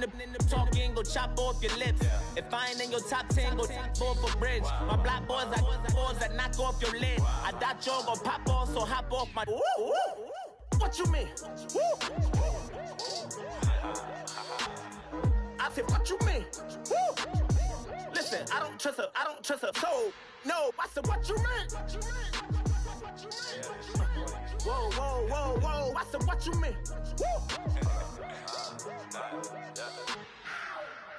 in the talking, go chop off your lips. If I ain't in your top 10, go ball for bridge. My black boys like balls that knock off your lid. I doubt y'all gon' pop off, so hop off my. What you mean? I said, what you mean? Listen, I don't trust her. So, no, I said, what you mean? Whoa, I said, what you mean?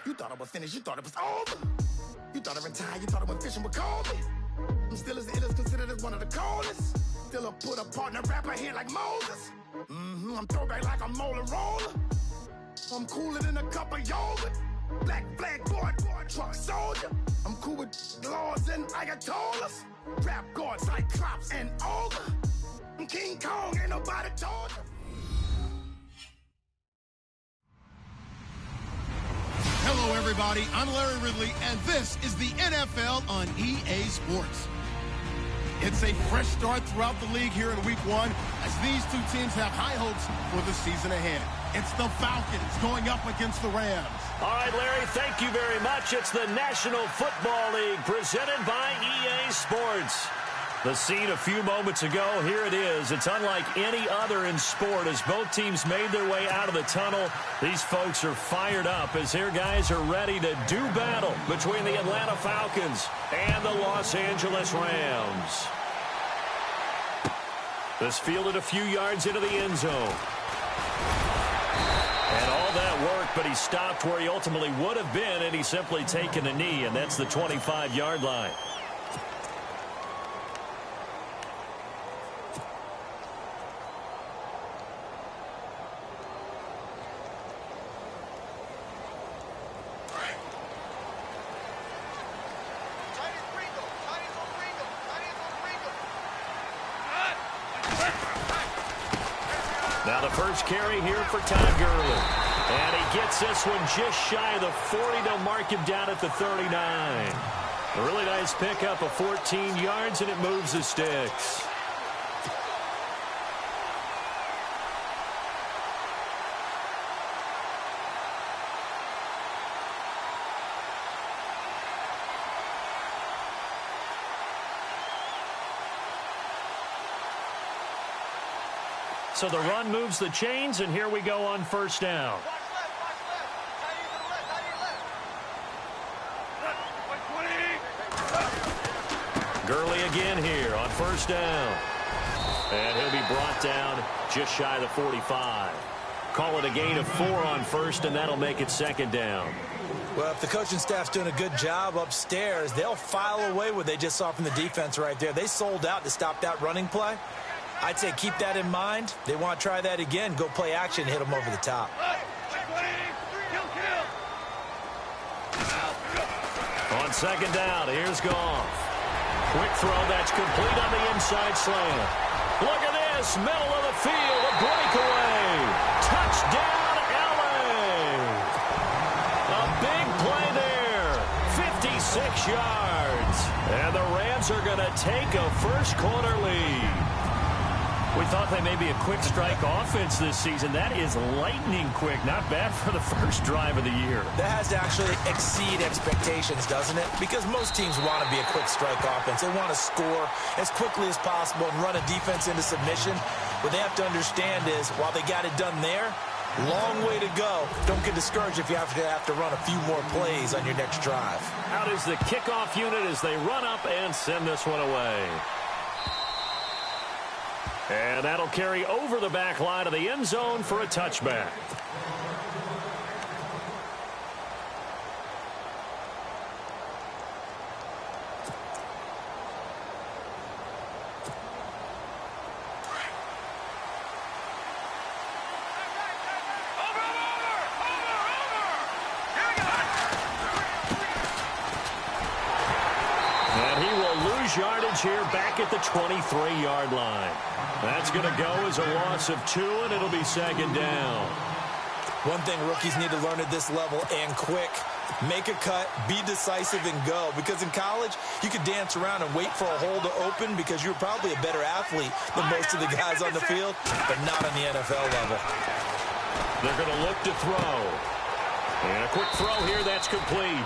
You thought it was finished, you thought it was over. You thought it was tired, you thought it was fishing with Colby. I'm still as ill as considered as one of the coldest. Still a put a partner rapper here like Moses. I'm throwback like a molar roller. I'm cooler than a cup of yogurt. Black flag boy, truck soldier. I'm cool with laws and Ayatollahs. Rap god, Cyclops and Ogre. I'm King Kong, ain't nobody told you. Hello, everybody. I'm Larry Ridley, and this is the NFL on EA Sports. It's a fresh start throughout the league here in Week 1 as these two teams have high hopes for the season ahead. It's the Falcons going up against the Rams. All right, Larry, thank you very much. It's the National Football League presented by EA Sports. The scene a few moments ago, here it is. It's unlike any other in sport as both teams made their way out of the tunnel. These folks are fired up as their guys are ready to do battle between the Atlanta Falcons and the Los Angeles Rams. This fielded a few yards into the end zone. And all that work, but he stopped where he ultimately would have been, and he's simply taken a knee, and that's the 25-yard line. Now the first carry here for Todd Gurley. And he gets this one just shy of the 40 to mark him down at the 39. A really nice pickup of 14 yards, and it moves the sticks. So the run moves the chains, and here we go on first down. Gurley again here on first down. And he'll be brought down just shy of the 45. Call it a gain of 4 on first, and that'll make it second down. Well, if the coaching staff's doing a good job upstairs, they'll file away what they just saw from the defense right there. They sold out to stop that running play. I'd say keep that in mind. They want to try that again. Go play action, hit them over the top. On second down, here's Goff. Quick throw, that's complete on the inside slant. Look at this, middle of the field, a breakaway. Touchdown, LA. A big play there, 56 yards. And the Rams are going to take a first quarter lead. We thought they may be a quick strike offense this season. That is lightning quick. Not bad for the first drive of the year. That has to actually exceed expectations, doesn't it? Because most teams want to be a quick strike offense. They want to score as quickly as possible and run a defense into submission. What they have to understand is, while they got it done there, long way to go. Don't get discouraged if you have to run a few more plays on your next drive. Out is the kickoff unit as they run up and send this one away. And that'll carry over the back line of the end zone for a touchback. And he will lose yardage here back at the 23-yard line. That's going to go as a loss of 2, and it'll be second down. One thing rookies need to learn at this level, and quick, make a cut, be decisive, and go. Because in college, you could dance around and wait for a hole to open because you're probably a better athlete than most of the guys on the field, but not on the NFL level. They're going to look to throw. And a quick throw here, that's complete.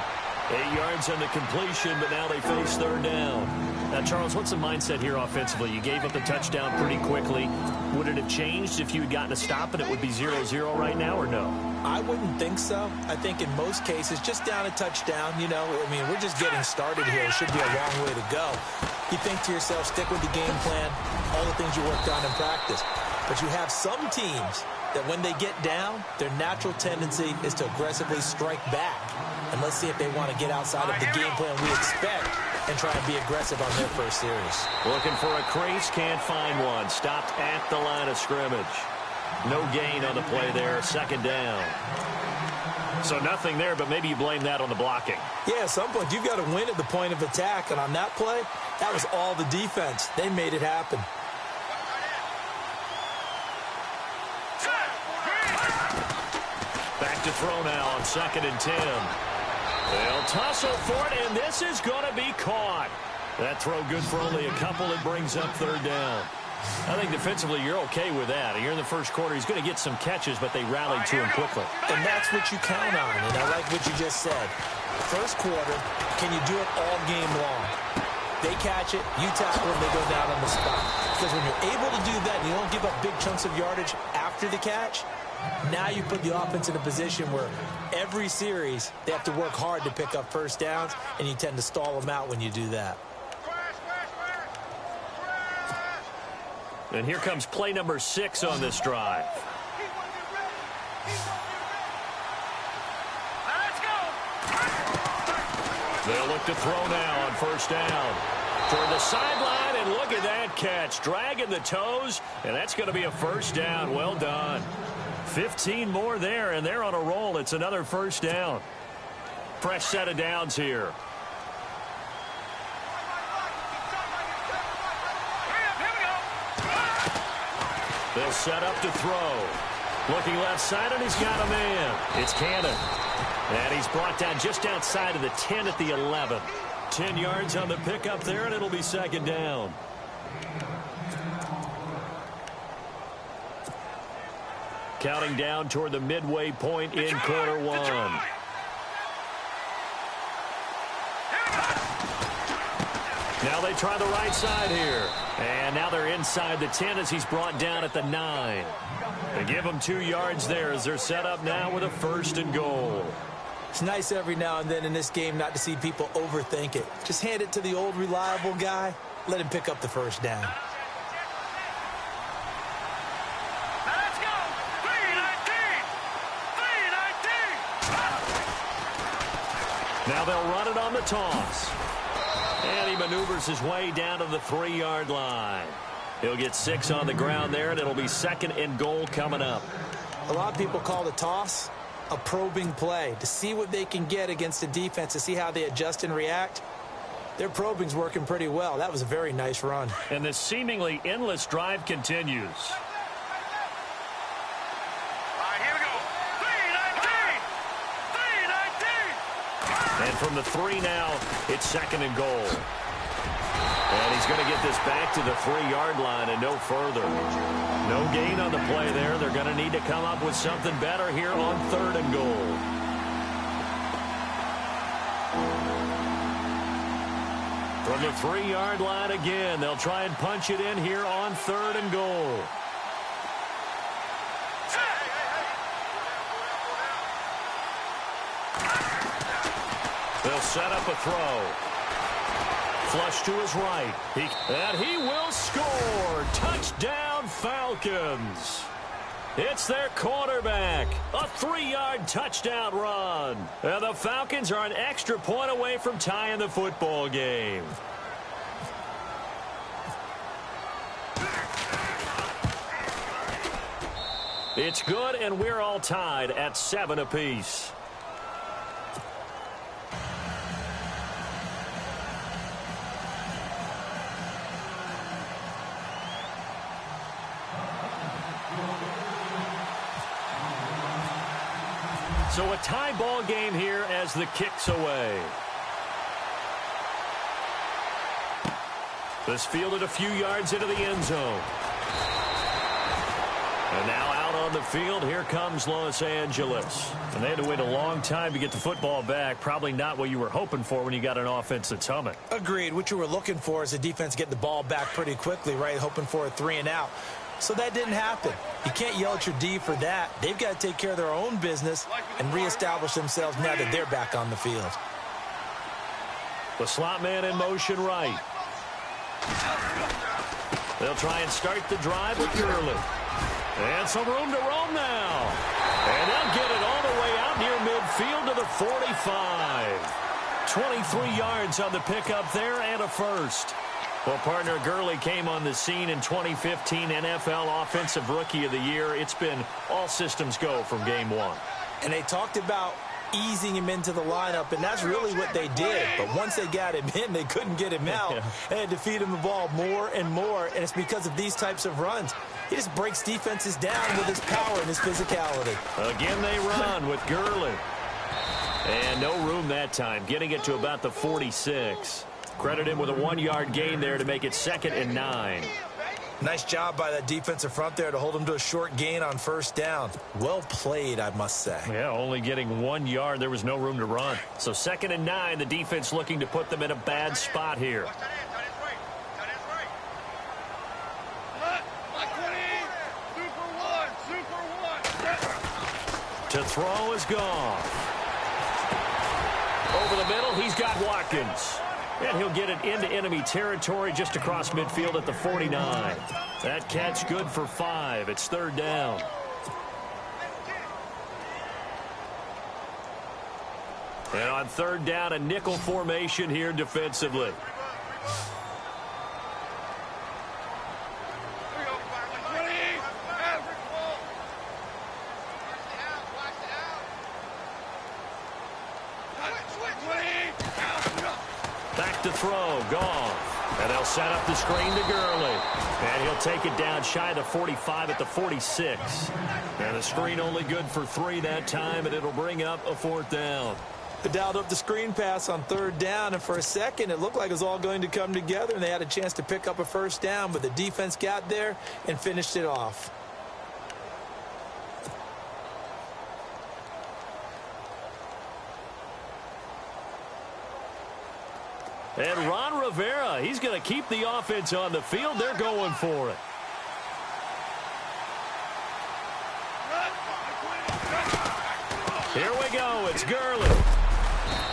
8 yards on the completion, but now they face third down. Now, Charles, what's the mindset here offensively? You gave up the touchdown pretty quickly. Would it have changed if you had gotten a stop and it would be 0-0 right now, or no? I wouldn't think so. I think in most cases, just down a touchdown, you know, I mean, we're just getting started here. It should be a long way to go. You think to yourself, stick with the game plan, all the things you worked on in practice. But you have some teams that when they get down, their natural tendency is to aggressively strike back. And let's see if they want to get outside of the game plan we expect and try and be aggressive on their first series. Looking for a crease, can't find one. Stopped at the line of scrimmage. No gain on the play there, second down. So nothing there, but maybe you blame that on the blocking. Yeah, at some point, you've got to win at the point of attack. And on that play, that was all the defense. They made it happen. Back to throw now on 2nd and 10. They'll tussle for it, and this is going to be caught. That throw good for only a couple. It brings up third down. I think defensively you're okay with that. Here in the first quarter, he's going to get some catches, but they rallied to him quickly. And that's what you count on, and I like what you just said. First quarter, can you do it all game long? They catch it, you tackle them, they go down on the spot. Because when you're able to do that and you don't give up big chunks of yardage after the catch, now you put the offense in a position where every series they have to work hard to pick up first downs, and you tend to stall them out when you do that. And here comes play number 6 on this drive. They'll look to throw now on first down. Toward the sideline, and look at that catch. Dragging the toes, and that's going to be a first down. Well done. 15 more there, and they're on a roll. It's another first down. Fresh set of downs here. They'll set up to throw. Looking left side, and he's got a man. It's Cannon. And he's brought down just outside of the 10 at the 11. 10 yards on the pickup there, and it'll be second down. Counting down toward the midway point in quarter one. Now they try the right side here. And now they're inside the 10 as he's brought down at the 9. They give him 2 yards there as they're set up now with a 1st and goal. It's nice every now and then in this game not to see people overthink it. Just hand it to the old reliable guy. Let him pick up the first down. Let's go! 3-19! 3-19! Now they'll run it on the toss. And he maneuvers his way down to the 3-yard line. He'll get 6 on the ground there, and it'll be 2nd and goal coming up. A lot of people call the toss a probing play to see what they can get against the defense, to see how they adjust and react. Their probing's working pretty well. That was a very nice run. And this seemingly endless drive continues. And from the 3 now, it's 2nd and goal. And he's going to get this back to the 3-yard line and no further. No gain on the play there. They're going to need to come up with something better here on 3rd and goal. From the 3-yard line again, they'll try and punch it in here on 3rd and goal. They'll set up a throw. Flush to his right. And he will score. Touchdown, Falcons. It's their quarterback. A 3-yard touchdown run. And the Falcons are an extra point away from tying the football game. It's good, and we're all tied at 7 apiece. So a tie ball game here as the kick's away. This fielded a few yards into the end zone. And now out Out on the field, here comes Los Angeles. And they had to wait a long time to get the football back. Probably not what you were hoping for when you got an offense that's humming. Agreed. What you were looking for is the defense get the ball back pretty quickly, right? Hoping for a 3-and-out. So that didn't happen. You can't yell at your D for that. They've got to take care of their own business and reestablish themselves now that they're back on the field. The slot man in motion right. They'll try and start the drive with Gurley. And some room to roam now. And they'll get it all the way out near midfield to the 45. 23 yards on the pickup there and a first. Well, partner, Gurley came on the scene in 2015 NFL Offensive Rookie of the Year. It's been all systems go from game one. And they talked about easing him into the lineup, and that's really what they did. But once they got him in, they couldn't get him out. They had to feed him the ball more and more, and it's because of these types of runs. He just breaks defenses down with his power and his physicality. Again, they run with Gurley. And no room that time, getting it to about the 46. Credit him with a 1-yard gain there to make it 2nd and 9. Nice job by that defensive front there to hold him to a short gain on first down. Well played, I must say. Yeah, only getting 1 yard. There was no room to run. So 2nd and 9, the defense looking to put them in a bad spot here. To throw is gone. Over the middle, he's got Watkins. And he'll get it into enemy territory just across midfield at the 49. That catch good for 5. It's 3rd down. And on 3rd down, a nickel formation here defensively. Back to throw, gone. And they'll set up the screen to Gurley. And he'll take it down shy of the 45 at the 46. And the screen only good for 3 that time, and it'll bring up a 4th down. They dialed up the screen pass on 3rd down, and for a second it looked like it was all going to come together, and they had a chance to pick up a first down, but the defense got there and finished it off. And Ron Rivera, he's going to keep the offense on the field. They're going for it. Here we go. It's Gurley.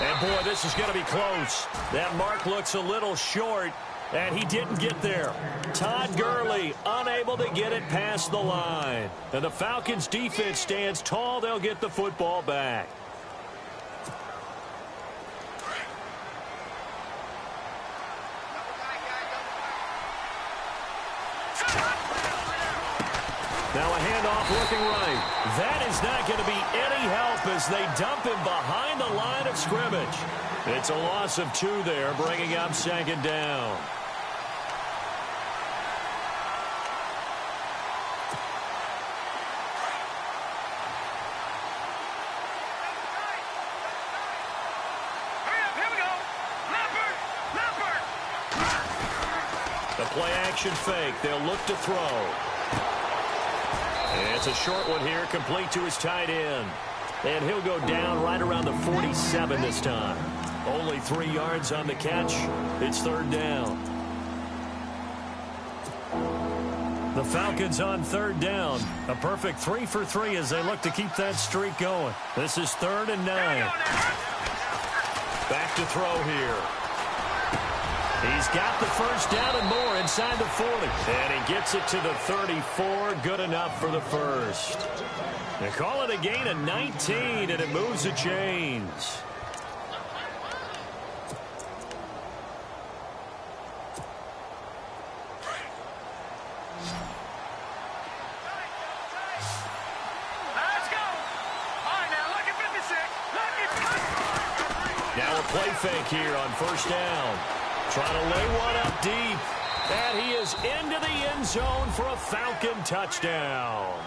And, boy, this is going to be close. That mark looks a little short, and he didn't get there. Todd Gurley unable to get it past the line. And the Falcons' defense stands tall. They'll get the football back. Now a handoff looking right. That is not going to be any help as they dump him behind the line of scrimmage. It's a loss of 2 there, bringing up 2nd down. The play action fake. They'll look to throw. And it's a short one here, complete to his tight end. And he'll go down right around the 47 this time. Only 3 yards on the catch. It's 3rd down. The Falcons on 3rd down. A perfect 3 for 3 as they look to keep that streak going. This is 3rd and 9. Back to throw here. He's got the first down and more inside the 40. And he gets it to the 34. Good enough for the first. They call it a gain of 19, and it moves the chains. Let's go. All right, now look at 56. Now a play fake here on 1st down. Trying to lay one up deep. And he is into the end zone for a Falcon touchdown.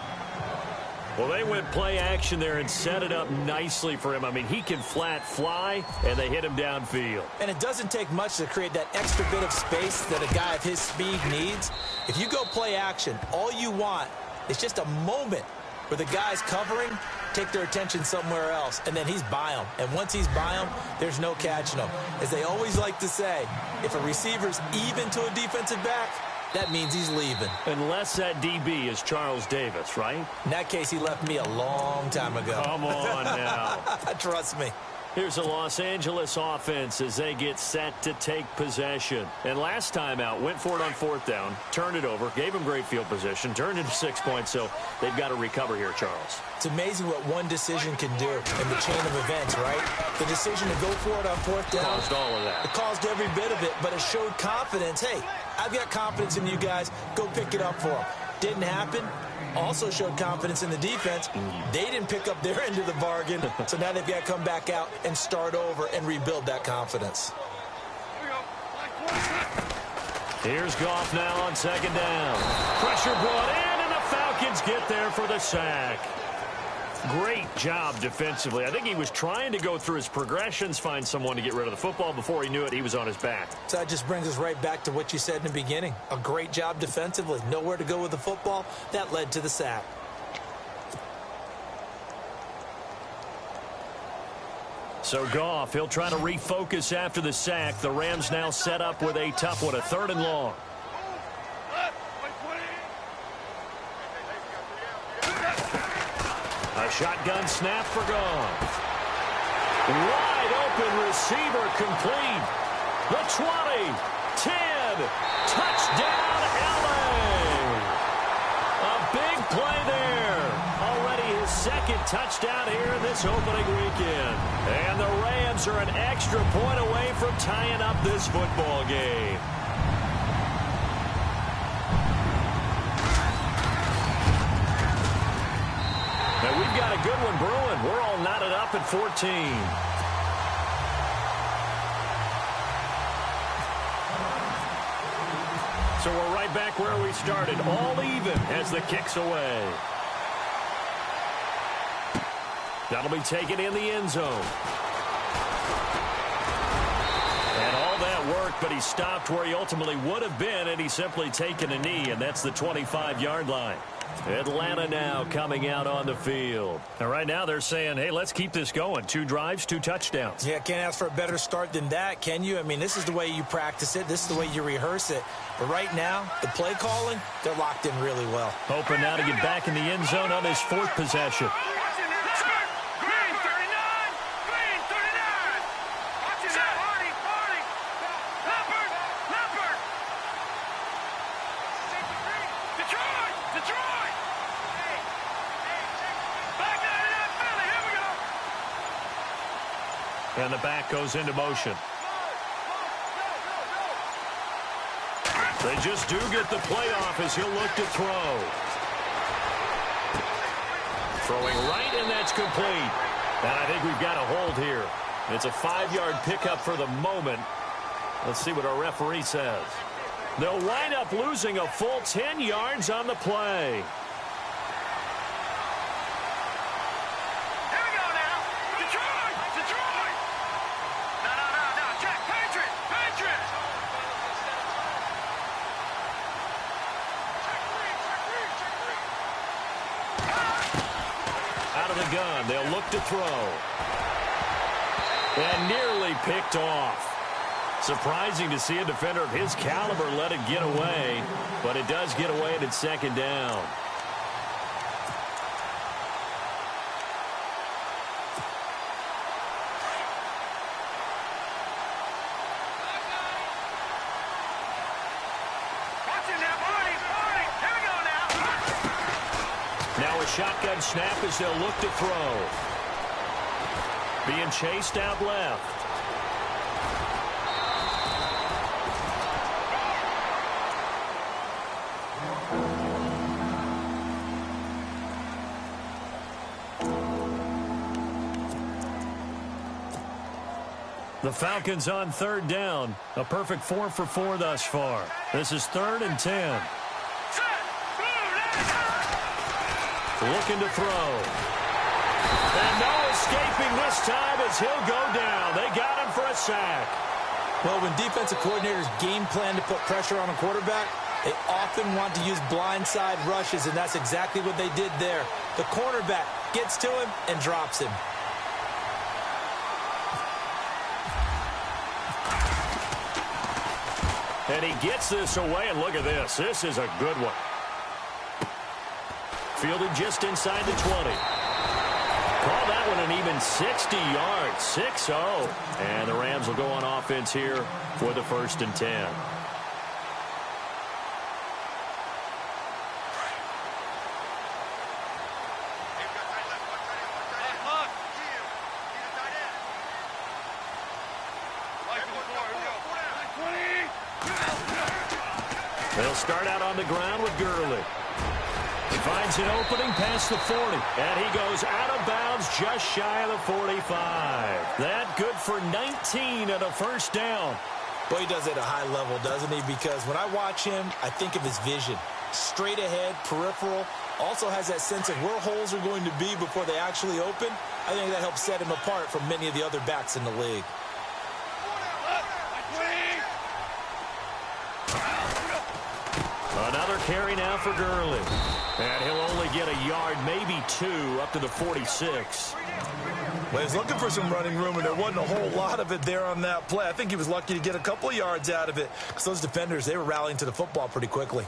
Well, they went play action there and set it up nicely for him. I mean, he can flat fly, and they hit him downfield. And it doesn't take much to create that extra bit of space that a guy of his speed needs. If you go play action, all you want is just a moment where the guys covering take their attention somewhere else, and then he's by them. And once he's by them, there's no catching him. As they always like to say, if a receiver's even to a defensive back, that means he's leaving. Unless that DB is Charles Davis, right? In that case, he left me a long time ago. Come on now. Trust me. Here's the Los Angeles offense as they get set to take possession. And last time out, went for it on 4th down, turned it over, gave them great field position, turned into 6 points, so they've got to recover here, Charles. It's amazing what one decision can do in the chain of events, right? The decision to go for it on 4th down. Caused all of that. It caused every bit of it, but it showed confidence. Hey, I've got confidence in you guys. Go pick it up for them. Didn't happen. Also showed confidence in the defense. They didn't pick up their end of the bargain, so now they've got to come back out and start over and rebuild that confidence. Here's Goff now on 2nd down. Pressure brought in, and the Falcons get there for the sack. Great job defensively. I think he was trying to go through his progressions, find someone to get rid of the football. Before he knew it, he was on his back. So that just brings us right back to what you said in the beginning. A great job defensively. Nowhere to go with the football. That led to the sack. So Goff, he'll try to refocus after the sack. The Rams now set up with a tough one, a 3rd and long. A shotgun snap for Goff. Wide open receiver complete. The 20, 10, touchdown LA. A big play there. Already his 2nd touchdown here in this opening weekend. And the Rams are an extra point away from tying up this football game. Now we've got a good one brewing. We're all knotted up at 14. So we're right back where we started, all even as the kick's away. That'll be taken in the end zone. And all that work, but he stopped where he ultimately would have been, and he's simply taken a knee, and that's the 25-yard line. Atlanta now coming out on the field. And right now they're saying, hey, let's keep this going. 2 drives, 2 touchdowns. Yeah, can't ask for a better start than that, can you? I mean, this is the way you practice it. This is the way you rehearse it. But right now, the play calling, they're locked in really well. Hoping now to get back in the end zone on his 4th possession. And the back goes into motion. They just do get the playoff as he'll look to throw. Throwing right, and that's complete. And I think we've got a hold here. It's a 5-yard pickup for the moment. Let's see what our referee says. They'll wind up losing a full 10 yards on the play. Gun. They'll look to throw. And nearly picked off. Surprising to see a defender of his caliber let it get away, but it does get away and it's 2nd down. Shotgun snap as they'll look to throw. Being chased out left. The Falcons on 3rd down. A perfect 4 for 4 thus far. This is 3rd and 10. Looking to throw. And no escaping this time as he'll go down. They got him for a sack. Well, when defensive coordinators game plan to put pressure on a quarterback, They often want to use blindside rushes, and that's exactly what they did there. The cornerback gets to him and drops him. And he gets this away, and look at this. This is a good one. Fielded just inside the 20. Call that one an even 60 yards, 6-0. And the Rams will go on offense here for the 1st and 10. They'll start out on the ground with Gurley. He finds an opening past the 40, and he goes out of bounds just shy of the 45. That good for 19 and a 1st down. Boy, he does it at a high level, doesn't he? Because when I watch him, I think of his vision. Straight ahead, peripheral. Also has that sense of where holes are going to be before they actually open. I think that helps set him apart from many of the other backs in the league. Another carry now for Gurley. And he'll only get a yard, maybe 2, up to the 46. Well, he's looking for some running room, and there wasn't a whole lot of it there on that play. I think he was lucky to get a couple of yards out of it, because those defenders, they were rallying to the football pretty quickly.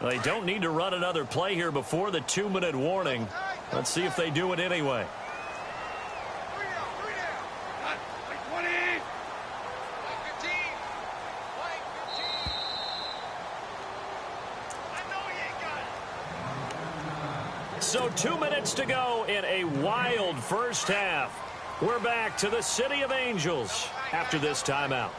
They don't need to run another play here before the 2-minute warning. Let's see if they do it anyway. So 2 minutes to go in a wild first half. We're back to the City of Angels after this timeout.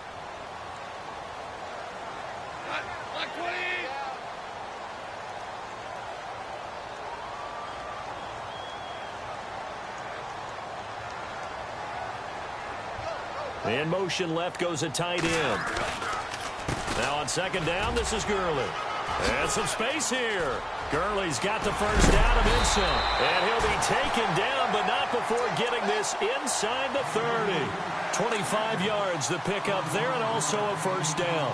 In motion left goes a tight end. Now on 2nd down, this is Gurley. And some space here. Gurley's got the 1st down and then some. And he'll be taken down, but not before getting this inside the 30. 25 yards the pickup there, and also a 1st down.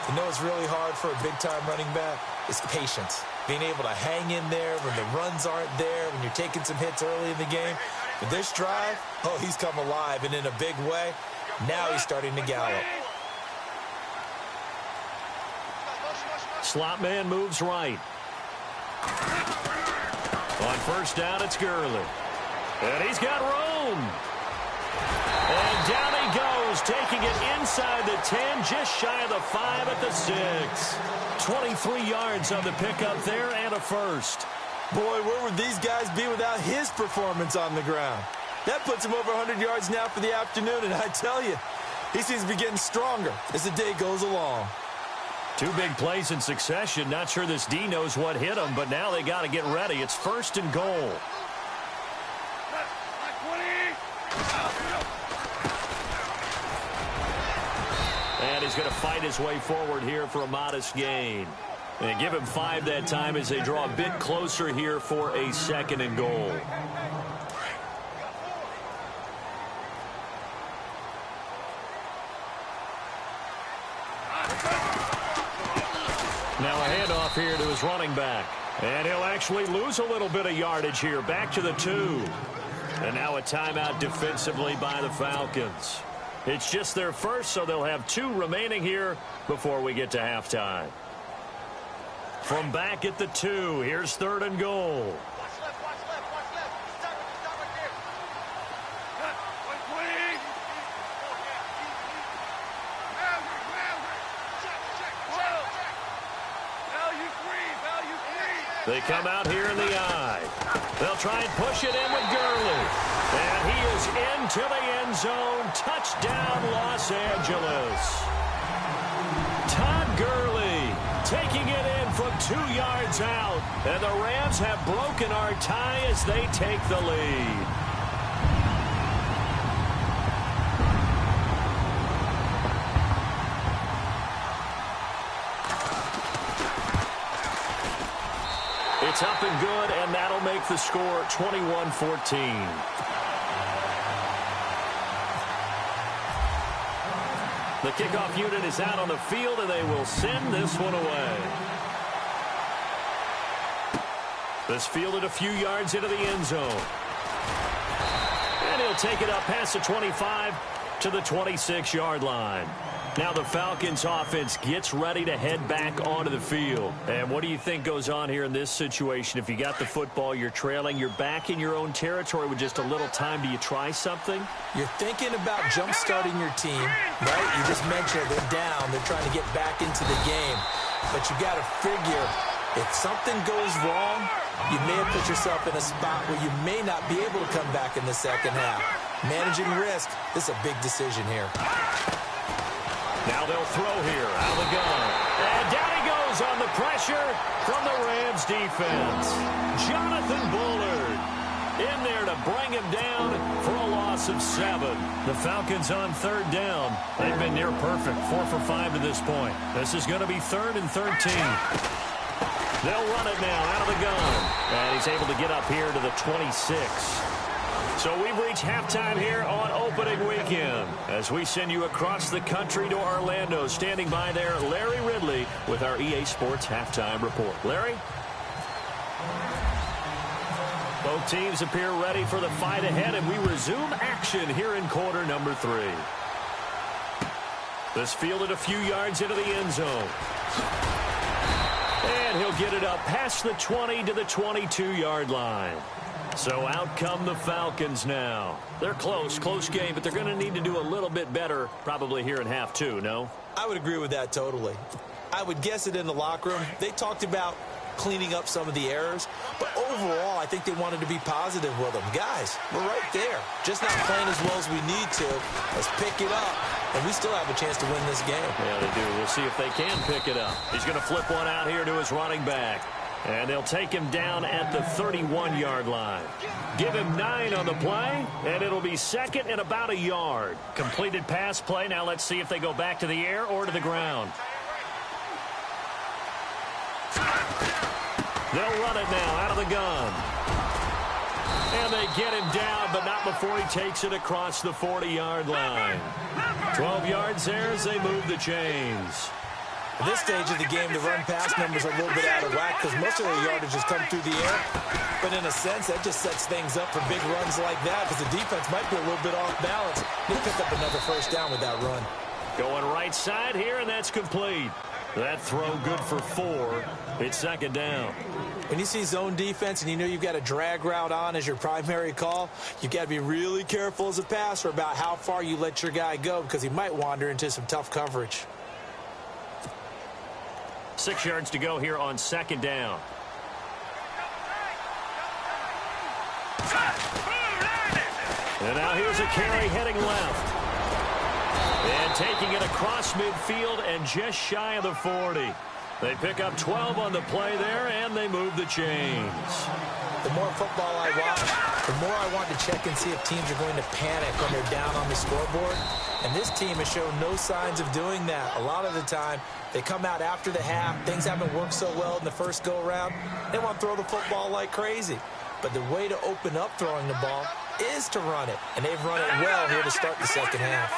You know it's really hard for a big-time running back? It's patience. Being able to hang in there when the runs aren't there, when you're taking some hits early in the game. But this drive, oh, he's come alive, and in a big way. Now he's starting to gallop. Slot man moves right. On 1st down, it's Gurley. And he's got room. And down he goes, taking it inside the 10, just shy of the 5 at the 6. 23 yards on the pickup there and a 1st. Boy, where would these guys be without his performance on the ground? That puts him over 100 yards now for the afternoon, and I tell you, he seems to be getting stronger as the day goes along. 2 big plays in succession. Not sure this D knows what hit him, but now they got to get ready. It's 1st and goal. And he's going to fight his way forward here for a modest gain. And give him 5 that time as they draw a bit closer here for a 2nd and goal. Now a handoff here to his running back. And he'll actually lose a little bit of yardage here. Back to the 2. And now a timeout defensively by the Falcons. It's just their 1st, so they'll have 2 remaining here before we get to halftime. From back at the 2, here's 3rd and goal. They come out here in the eye. They'll try and push it in with Gurley. And he is into the end zone. Touchdown, Los Angeles. Todd Gurley taking it in from 2 yards out. And the Rams have broken our tie as they take the lead. It's It's up and good, and that'll make the score 21-14. The kickoff unit is out on the field, and they will send this one away. This fielded a few yards into the end zone. And he'll take it up past the 25 to the 26-yard line. Now the Falcons offense gets ready to head back onto the field. And what do you think goes on here in this situation? If you got the football, you're trailing, you're back in your own territory with just a little time. Do you try something? You're thinking about jump-starting your team, right? You just mentioned they're down. They're trying to get back into the game. But you got to figure, if something goes wrong, you may have put yourself in a spot where you may not be able to come back in the second half. Managing risk, this is a big decision here. Now they'll throw here out of the gun. And down he goes on the pressure from the Rams defense. Jonathan Bullard in there to bring him down for a loss of 7. The Falcons on third down. They've been near perfect, 4 for 5 to this point. This is going to be 3rd and 13. They'll run it now out of the gun. And he's able to get up here to the 26. So we've reached halftime here on opening weekend as we send you across the country to Orlando. Standing by there, Larry Ridley with our EA Sports Halftime Report. Larry? Both teams appear ready for the fight ahead, and we resume action here in quarter number 3. This fielded a few yards into the end zone. And he'll get it up past the 20 to the 22-yard line. So out come the Falcons now. They're close game, but they're going to need to do a little bit better probably here in half 2, no? I would agree with that totally. I would guess it in the locker room. They talked about cleaning up some of the errors, but overall, I think they wanted to be positive with them. Guys, we're right there. Just not playing as well as we need to. Let's pick it up, and we still have a chance to win this game. Yeah, they do. We'll see if they can pick it up. He's going to flip one out here to his running back. And they'll take him down at the 31-yard line. Give him 9 on the play, and it'll be 2nd and about a yard. Completed pass play. Now let's see if they go back to the air or to the ground. They'll run it now out of the gun. And they get him down, but not before he takes it across the 40-yard line. 12 yards there as they move the chains. At this stage of the game, the run-pass numbers are a little bit out of whack because most of their yardage has come through the air. But in a sense, that just sets things up for big runs like that because the defense might be a little bit off balance. They'll pick up another first down with that run. Going right side here, and that's complete. That throw good for 4. It's 2nd down. When you see zone defense and you know you've got a drag route on as your primary call, you've got to be really careful as a passer about how far you let your guy go because he might wander into some tough coverage. 6 yards to go here on 2nd down. And now here's a carry heading left. And taking it across midfield and just shy of the 40. They pick up 12 on the play there, and they move the chains. The more football I watch, the more I want to check and see if teams are going to panic when they're down on the scoreboard. And this team has shown no signs of doing that. A lot of the time, they come out after the half. Things haven't worked so well in the first go-around. They want to throw the football like crazy. But the way to open up throwing the ball is to run it. And they've run it well here to start the second half.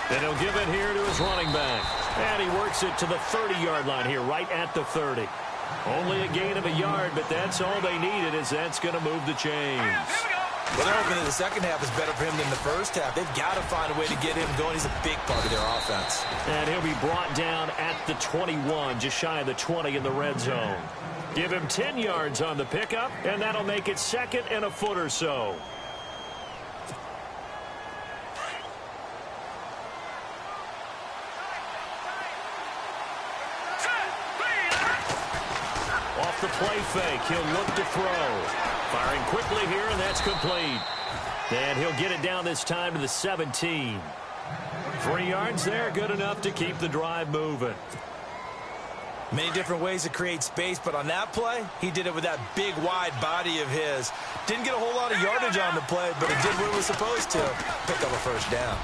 And he'll give it here to his running back. And he works it to the 30-yard line here, right at the 30. Only a gain of a yard, but that's all they needed, as that's going to move the chains. Well, they're hoping that the second half is better for him than the first half. They've got to find a way to get him going. He's a big part of their offense. And he'll be brought down at the 21, just shy of the 20 in the red zone. Give him 10 yards on the pickup, and that'll make it 2nd and a foot or so. Off the play fake, he'll look to throw. Firing quickly here, and that's complete. And he'll get it down this time to the 17. 3 yards there, good enough to keep the drive moving. Many different ways to create space, but on that play, he did it with that big, wide body of his. Didn't get a whole lot of yardage on the play, but it did what it was supposed to. Pick up a first down.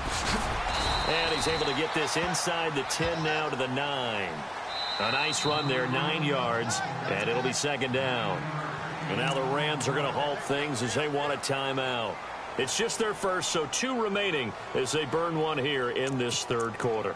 And he's able to get this inside the 10 now to the 9. A nice run there, 9 yards, and it'll be second down. And now the Rams are going to halt things as they want a timeout. It's just their first, so 2 remaining as they burn one here in this third quarter.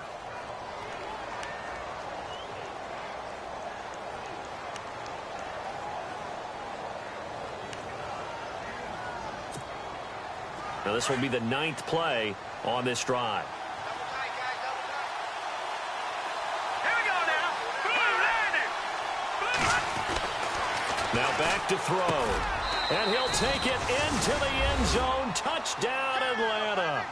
Now this will be the 9th play on this drive. Now back to throw. And he'll take it into the end zone. Touchdown, Atlanta.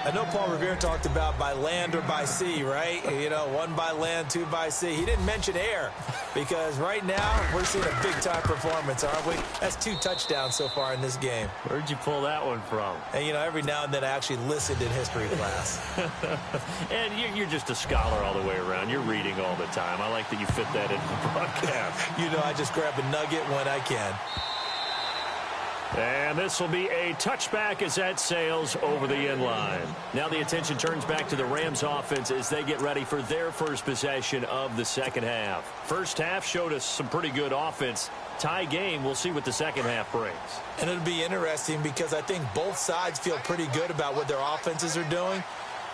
I know Paul Revere talked about by land or by sea, right? You know, 1 by land, 2 by sea. He didn't mention air because right now we're seeing a big-time performance, aren't we? That's 2 touchdowns so far in this game. Where'd you pull that one from? And, you know, every now and then I actually listened in history class. And you're just a scholar all the way around. You're reading all the time. I like that you fit that into the broadcast. You know, I just grab a nugget when I can. And this will be a touchback as that sails over the end line. Now the attention turns back to the Rams offense as they get ready for their first possession of the second half. First half showed us some pretty good offense. Tie game, we'll see what the second half brings. And it'll be interesting because I think both sides feel pretty good about what their offenses are doing.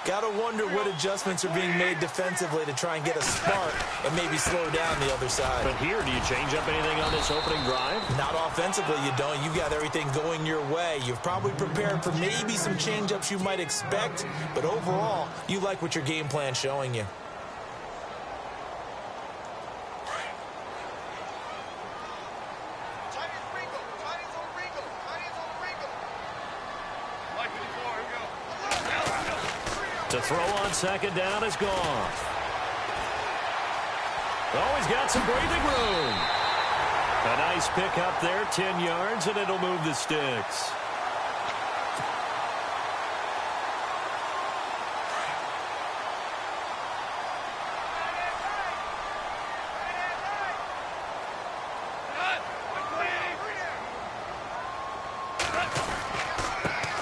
Got to wonder what adjustments are being made defensively to try and get a spark and maybe slow down the other side. But here, do you change up anything on this opening drive? Not offensively, you don't. You've got everything going your way. You've probably prepared for maybe some change-ups you might expect, but overall, you like what your game plan's showing you. The throw on second down is gone. Oh, he's got some breathing room. A nice pick up there, 10 yards, and it'll move the sticks.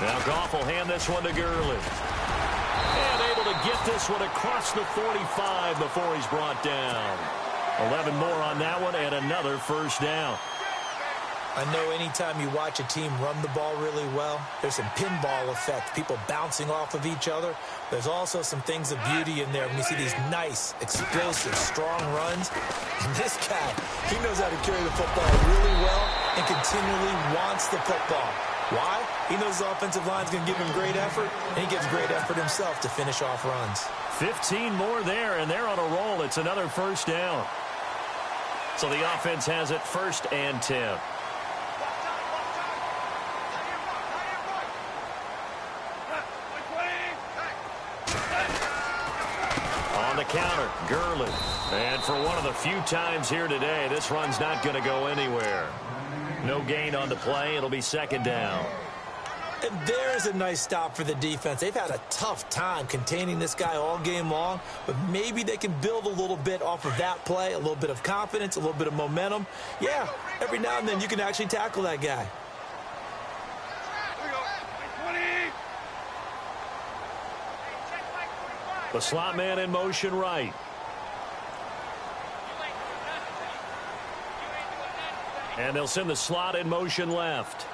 Now Goff will hand this one to Gurley. And able to get this one across the 45 before he's brought down. 11 more on that one and another first down. I know anytime you watch a team run the ball really well, there's some pinball effect, people bouncing off of each other. There's also some things of beauty in there when you see these nice, explosive, strong runs. And this guy, he knows how to carry the football really well and continually wants the football. Why? He knows the offensive line's going to give him great effort, and he gives great effort himself to finish off runs. 15 more there, and they're on a roll. It's another first down. So the offense has it 1st and 10. On the counter, Gurley. And for one of the few times here today, this run's not going to go anywhere. No gain on the play. It'll be second down. And there's a nice stop for the defense. They've had a tough time containing this guy all game long, but maybe they can build a little bit off of that play, a little bit of confidence, a little bit of momentum. Yeah, every now and then you can actually tackle that guy. The slot man in motion right. And they'll send the slot in motion left.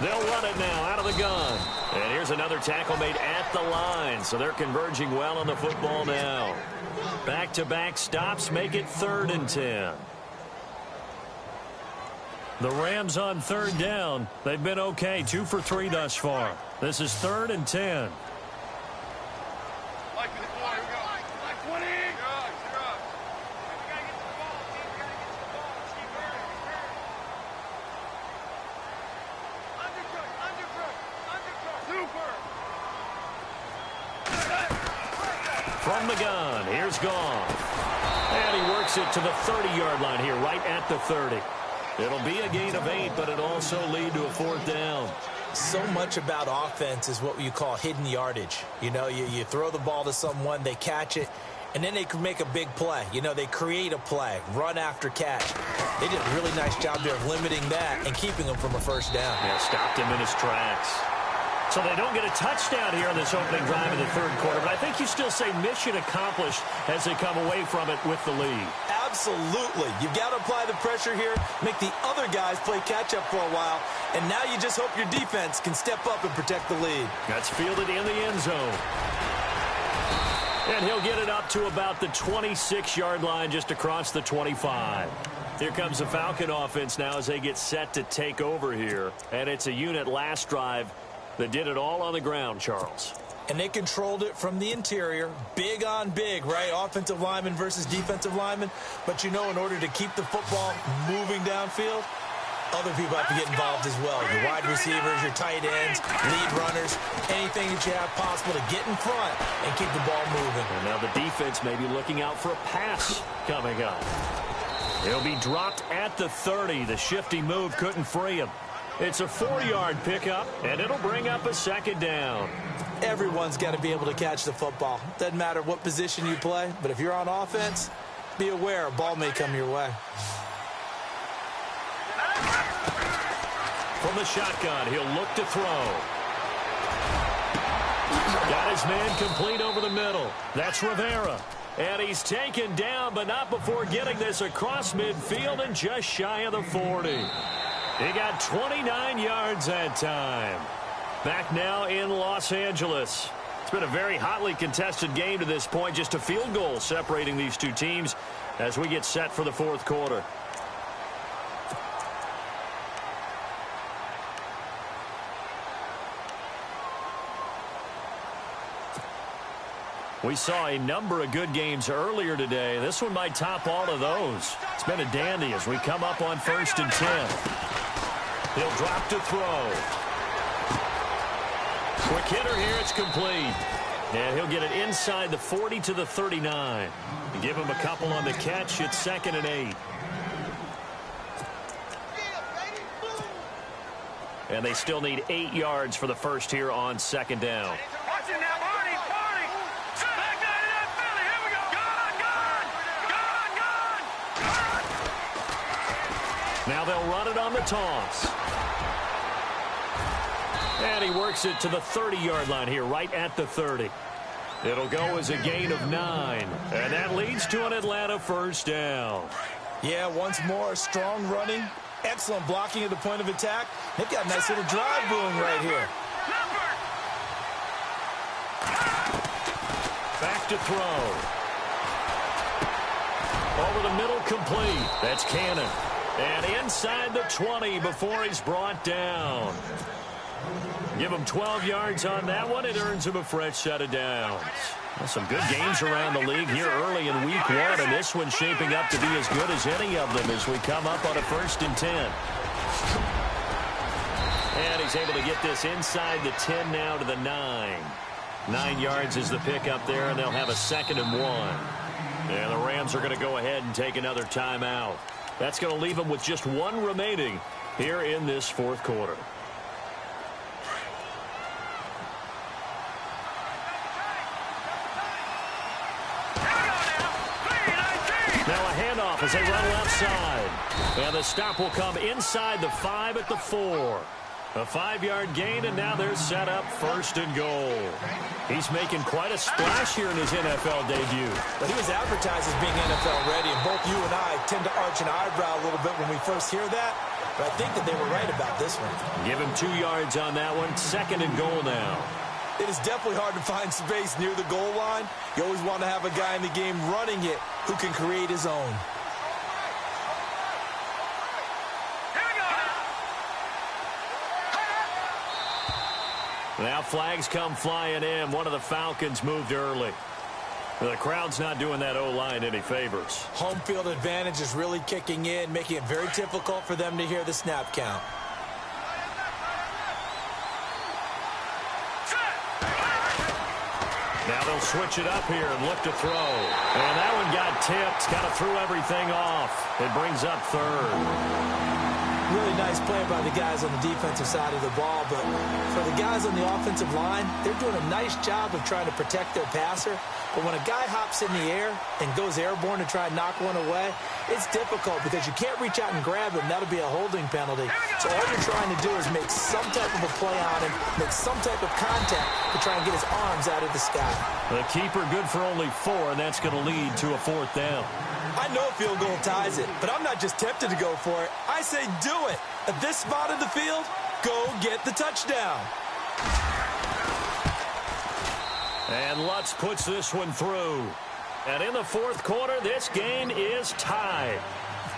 They'll run it now out of the gun. And here's another tackle made at the line. So they're converging well on the football now. Back-to-back stops make it 3rd and 10. The Rams on 3rd down. They've been okay. 2 for 3 thus far. This is 3rd and 10. From the gun, here's Goff. And he works it to the 30-yard line here, right at the 30. It'll be a gain of 8, but it'll also lead to a 4th down. So much about offense is what you call hidden yardage. You know, you throw the ball to someone, they catch it, and then they can make a big play. You know, they create a play, run after catch. They did a really nice job there of limiting that and keeping him from a first down. Yeah, stopped him in his tracks. So they don't get a touchdown here in this opening drive in the third quarter, but I think you still say mission accomplished as they come away from it with the lead. Absolutely. You've got to apply the pressure here, make the other guys play catch-up for a while, and now you just hope your defense can step up and protect the lead. That's fielded in the end zone. And he'll get it up to about the 26-yard line, just across the 25. Here comes the Falcon offense now as they get set to take over here. And it's a unit last drive that did it all on the ground, Charles. And they controlled it from the interior, big on big, right? Offensive lineman versus defensive lineman. But, you know, in order to keep the football moving downfield, other people have to get involved as well. Your wide receivers, your tight ends, lead runners, anything that you have possible to get in front and keep the ball moving. And now the defense may be looking out for a pass coming up. He'll be dropped at the 30. The shifty move couldn't free him. It's a 4-yard pickup, and it'll bring up a second down. Everyone's got to be able to catch the football. Doesn't matter what position you play, but if you're on offense, be aware a ball may come your way. From the shotgun, he'll look to throw. Got his man complete over the middle. That's Rivera. And he's taken down, but not before getting this across midfield and just shy of the 40. He got 29 yards that time. Back now in Los Angeles. It's been a very hotly contested game to this point. Just a field goal separating these two teams as we get set for the fourth quarter. We saw a number of good games earlier today. This one might top all of those. It's been a dandy as we come up on 1st and 10. He'll drop to throw. Quick hitter here. It's complete. And he'll get it inside the 40 to the 39. You give him a couple on the catch. It's 2nd and 8. And they still need 8 yards for the first here on 2nd down. Watch it now, Barney. Back down to that Philly. Here we go. Gone. Now they'll run it on the toss. And he works it to the 30-yard line here, right at the 30. It'll go as a gain of 9. And that leads to an Atlanta first down. Yeah, once more, strong running, excellent blocking at the point of attack. They've got a nice little drive boom right here. Back to throw. Over the middle, complete. That's Cannon. And inside the 20 before he's brought down. Give him 12 yards on that one. It earns him a fresh set of downs. Well, some good games around the league here early in week 1, and this one's shaping up to be as good as any of them as we come up on a 1st and 10. And he's able to get this inside the 10 now to the 9. 9 yards is the pickup there, and they'll have a 2nd and 1. And the Rams are going to go ahead and take another timeout. That's going to leave them with just 1 remaining here in this fourth quarter. Now a handoff as they run left side. And the stop will come inside the 5 at the 4. A 5-yard gain, and now they're set up 1st and goal. He's making quite a splash here in his NFL debut. But he was advertised as being NFL ready, and both you and I tend to arch an eyebrow a little bit when we first hear that. But I think that they were right about this one. Give him 2 yards on that one. 2nd and goal now. It is definitely hard to find space near the goal line. You always want to have a guy in the game running it who can create his own. Now flags come flying in. One of the Falcons moved early. The crowd's not doing that O-line any favors. Home field advantage is really kicking in, making it very difficult for them to hear the snap count. Now they'll switch it up here and look to throw. And that one got tipped. Kind of threw everything off. It brings up 3rd. Really nice play by the guys on the defensive side of the ball, but for the guys on the offensive line, they're doing a nice job of trying to protect their passer. But when a guy hops in the air and goes airborne to try and knock one away, it's difficult because you can't reach out and grab him. That'll be a holding penalty. So all you're trying to do is make some type of a play on him, make some type of contact to try and get his arms out of the sky. The keeper good for only 4, and that's going to lead to a 4th down. I know a field goal ties it, but I'm not just tempted to go for it. I say do it. At this spot of the field, go get the touchdown. And Lutz puts this one through. And in the 4th quarter, this game is tied.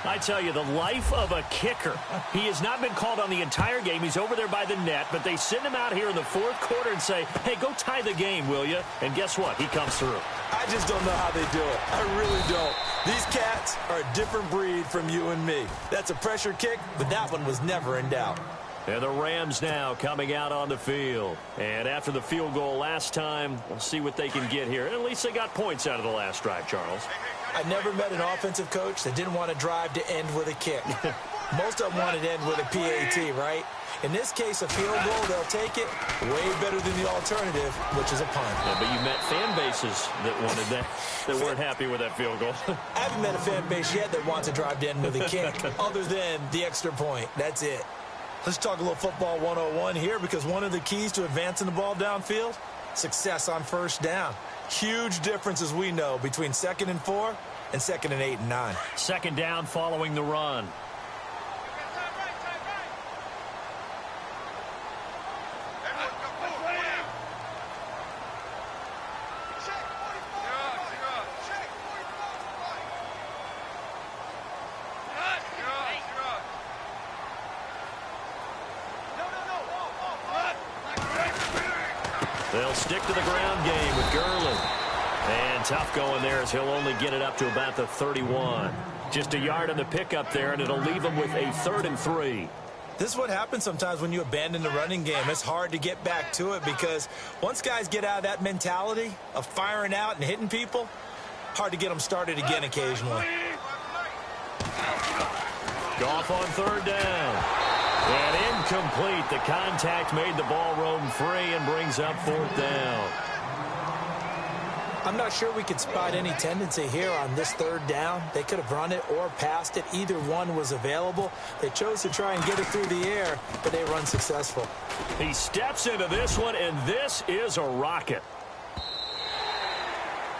I tell you, the life of a kicker. He has not been called on the entire game. He's over there by the net, but they send him out here in the 4th quarter and say, hey, go tie the game, will you? And guess what? He comes through. I just don't know how they do it. I really don't. These cats are a different breed from you and me. That's a pressure kick, but that one was never in doubt. And the Rams now coming out on the field. And after the field goal last time, we'll see what they can get here. And at least they got points out of the last drive, Charles. I never met an offensive coach that didn't want to drive to end with a kick. Most of them wanted to end with a PAT, right? In this case, a field goal, they'll take it way better than the alternative, which is a punt. Yeah, but you met fan bases that wanted that, that weren't happy with that field goal. I haven't met a fan base yet that wants to drive to end with a kick, other than the extra point. That's it. Let's talk a little football 101 here, because one of the keys to advancing the ball downfield, success on first down. Huge difference, as we know, between 2nd and 4 and 2nd and 8 and 9. 2nd down following the run. They'll stick to the ground game with Gurley. And tough going there as he'll only get it up to about the 31. Just a yard on the pickup there, and it'll leave him with a 3rd and 3. This is what happens sometimes when you abandon the running game. It's hard to get back to it because once guys get out of that mentality of firing out and hitting people, hard to get them started again occasionally. Goff on 3rd down. And incomplete. The contact made the ball roam free and brings up 4th down. I'm not sure we could spot any tendency here on this 3rd down. They could have run it or passed it. Either one was available. They chose to try and get it through the air, but they were unsuccessful. He steps into this one, and this is a rocket.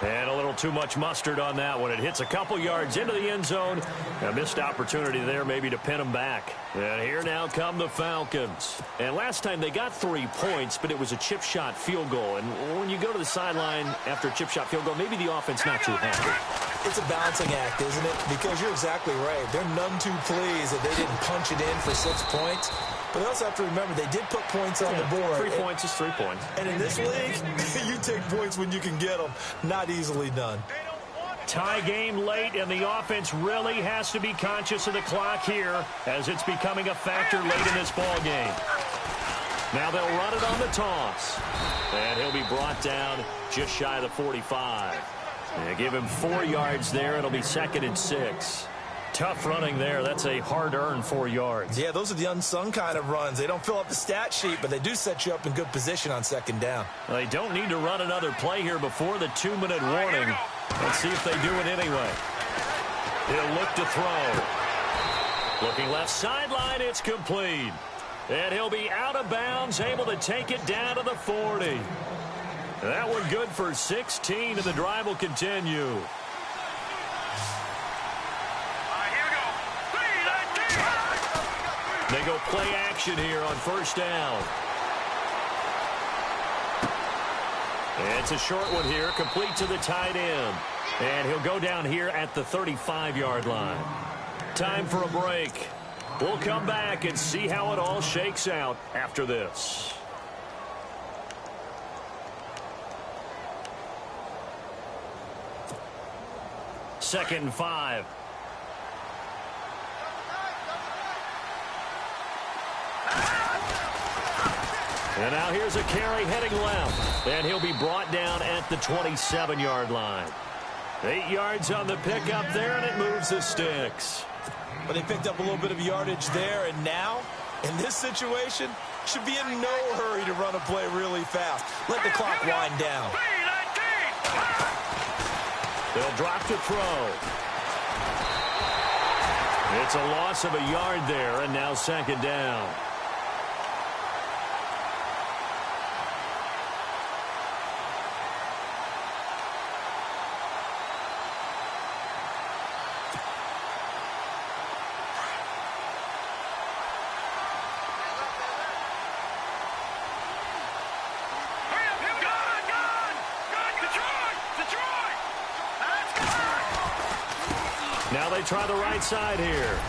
And a little too much mustard on that one. It hits a couple yards into the end zone. A missed opportunity there maybe to pin them back. And here now come the Falcons. And last time they got 3 points, but it was a chip shot field goal. And when you go to the sideline after a chip shot field goal, maybe the offense not too happy. It's a balancing act, isn't it? Because you're exactly right. They're none too pleased that they didn't punch it in for 6 points. But they also have to remember they did put points on the board. 3 points is 3 points. And in this league, you take points when you can get them. Not easily done. Tie game late, and the offense really has to be conscious of the clock here as it's becoming a factor late in this ball game. Now they'll run it on the toss. And he'll be brought down just shy of the 45. They give him 4 yards there. It'll be 2nd and 6. Tough running there. That's a hard-earned 4 yards. Yeah, those are the unsung kind of runs. They don't fill up the stat sheet, but they do set you up in good position on 2nd down. They don't need to run another play here before the 2-minute warning. Let's see if they do it anyway. He'll look to throw. Looking left sideline, it's complete. And he'll be out of bounds, able to take it down to the 40. That one good for 16, and the drive will continue. They go play action here on 1st down. It's a short one here, complete to the tight end. And he'll go down here at the 35-yard line. Time for a break. We'll come back and see how it all shakes out after this. Second and 5. And now here's a carry heading left. And he'll be brought down at the 27-yard line. 8 yards on the pickup there, and it moves the sticks. But they picked up a little bit of yardage there, and now, in this situation, should be in no hurry to run a play really fast. Let the clock wind down. They'll drop to throw. It's a loss of a yard there, and now second down. Now they try the right side here.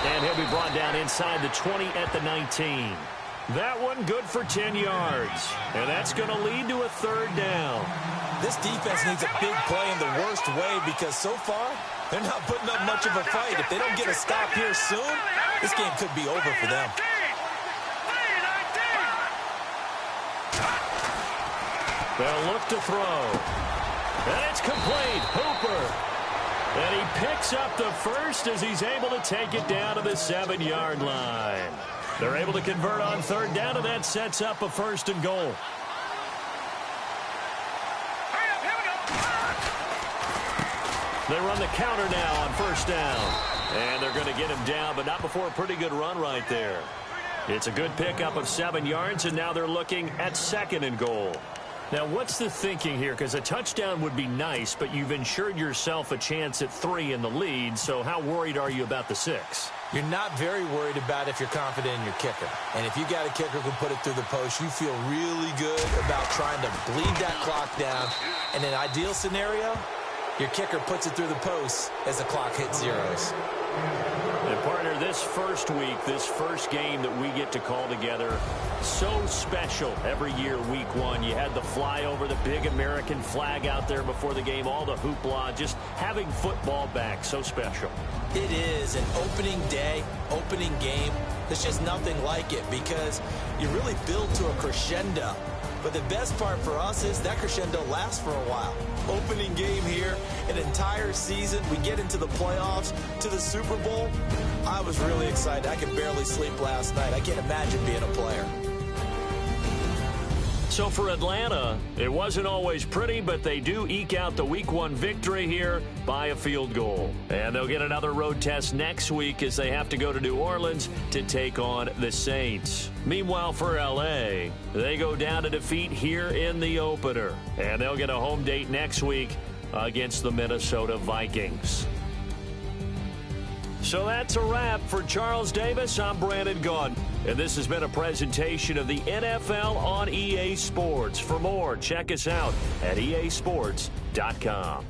And he'll be brought down inside the 20 at the 19. That one good for 10 yards. And that's going to lead to a third down. This defense needs a big play in the worst way because so far, they're not putting up much of a fight. If they don't get a stop here soon, this game could be over for them. They'll look to throw. And it's complete. Hooper. And he picks up the first as he's able to take it down to the 7-yard line. They're able to convert on third down, and that sets up a 1st and goal. They run the counter now on 1st down. And they're going to get him down, but not before a pretty good run right there. It's a good pickup of 7 yards, and now they're looking at 2nd and goal. Now, what's the thinking here? Because a touchdown would be nice, but you've ensured yourself a chance at 3 in the lead, so how worried are you about the 6? You're not very worried about if you're confident in your kicker. And if you got a kicker who can put it through the post, you feel really good about trying to bleed that clock down. In an ideal scenario, your kicker puts it through the post as the clock hits zeros. And partner, this first week, this first game that we get to call together, so special every year, week 1. You had the flyover, the big American flag out there before the game, all the hoopla, just having football back, so special. It is an opening day, opening game. There's just nothing like it because you really build to a crescendo. But the best part for us is that crescendo lasts for a while. Opening game here, an entire season. We get into the playoffs, to the Super Bowl. I was really excited. I could barely sleep last night. I can't imagine being a player. So for Atlanta, it wasn't always pretty, but they do eke out the Week 1 victory here by a field goal. And they'll get another road test next week as they have to go to New Orleans to take on the Saints. Meanwhile, for L.A., they go down to defeat here in the opener. And they'll get a home date next week against the Minnesota Vikings. So that's a wrap for Charles Davis. I'm Brandon Gaudin. And this has been a presentation of the NFL on EA Sports. For more, check us out at easports.com.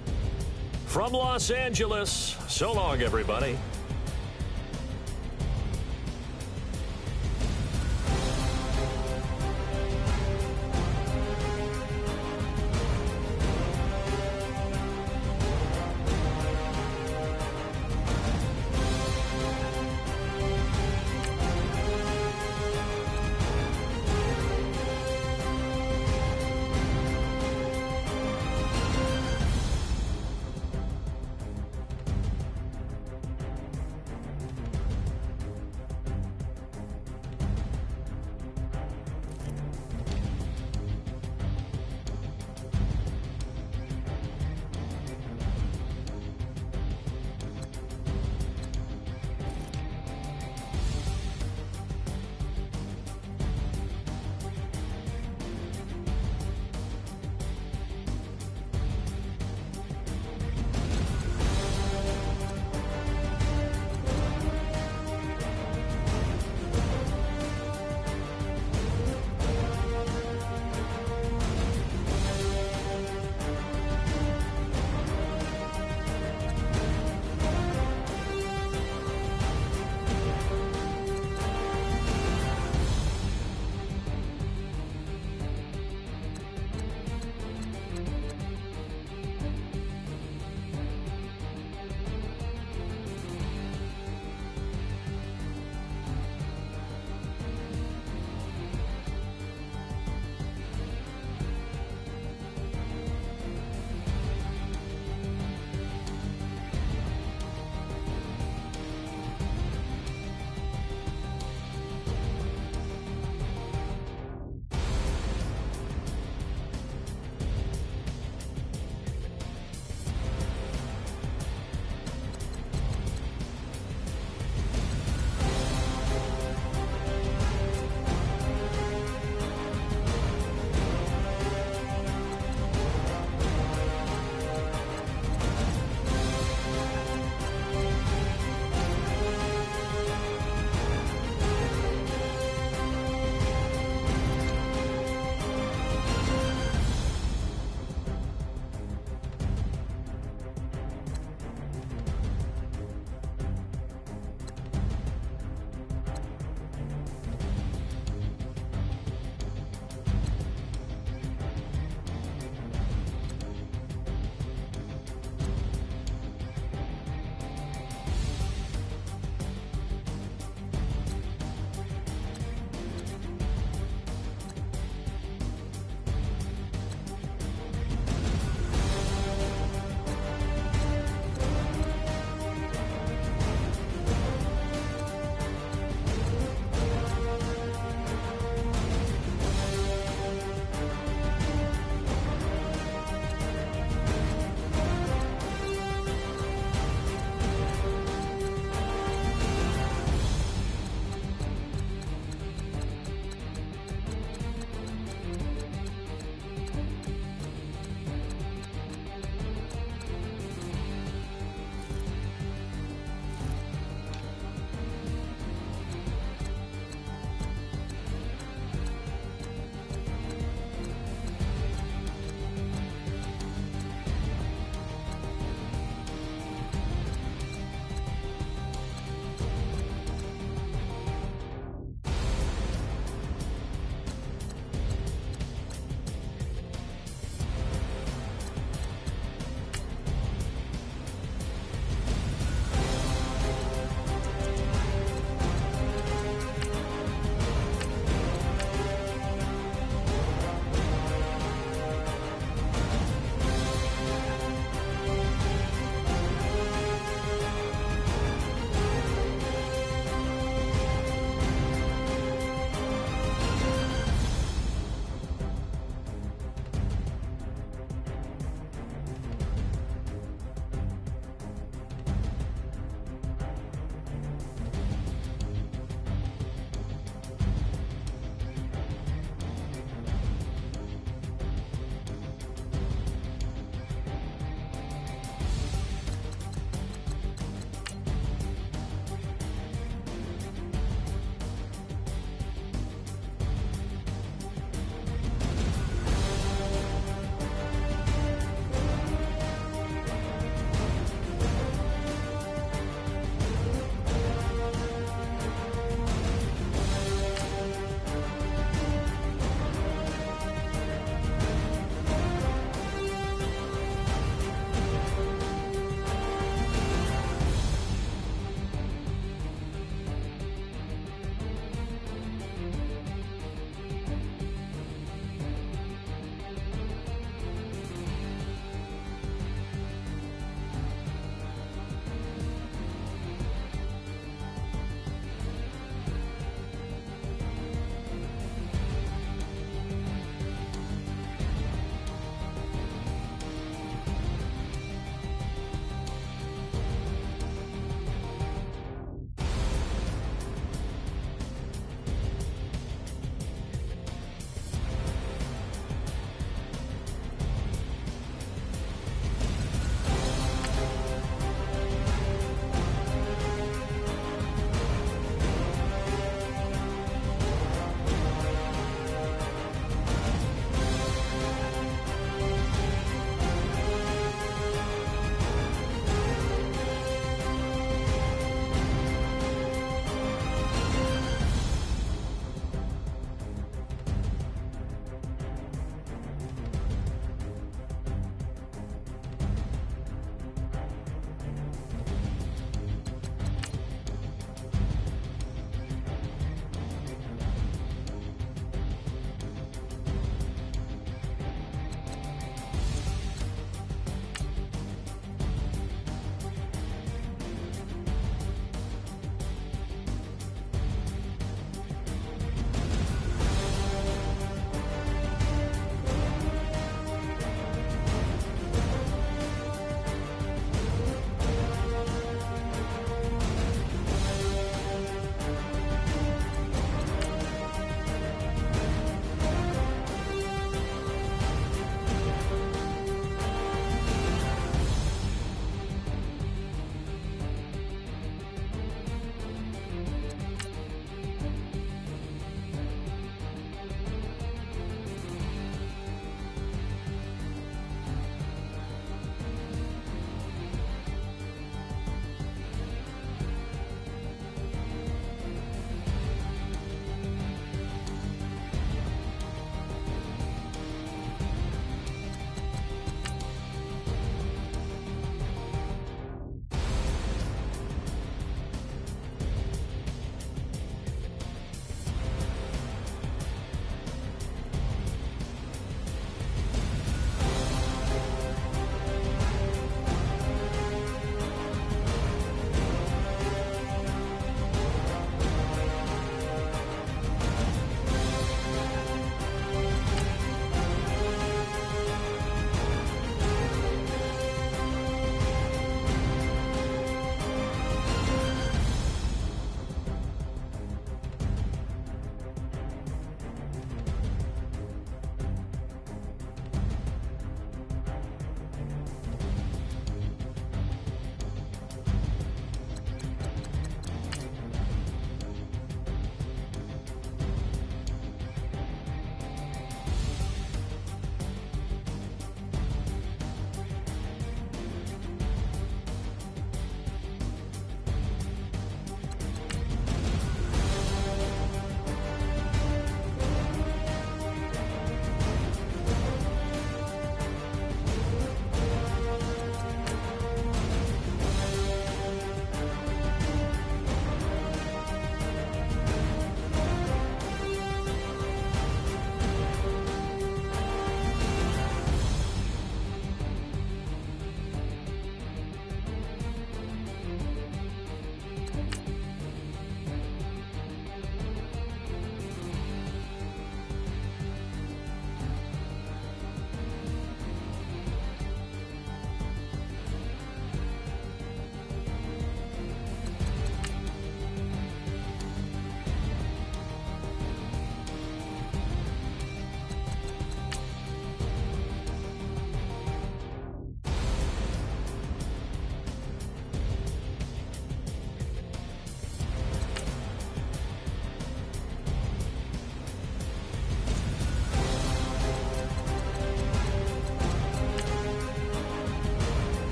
From Los Angeles, so long, everybody.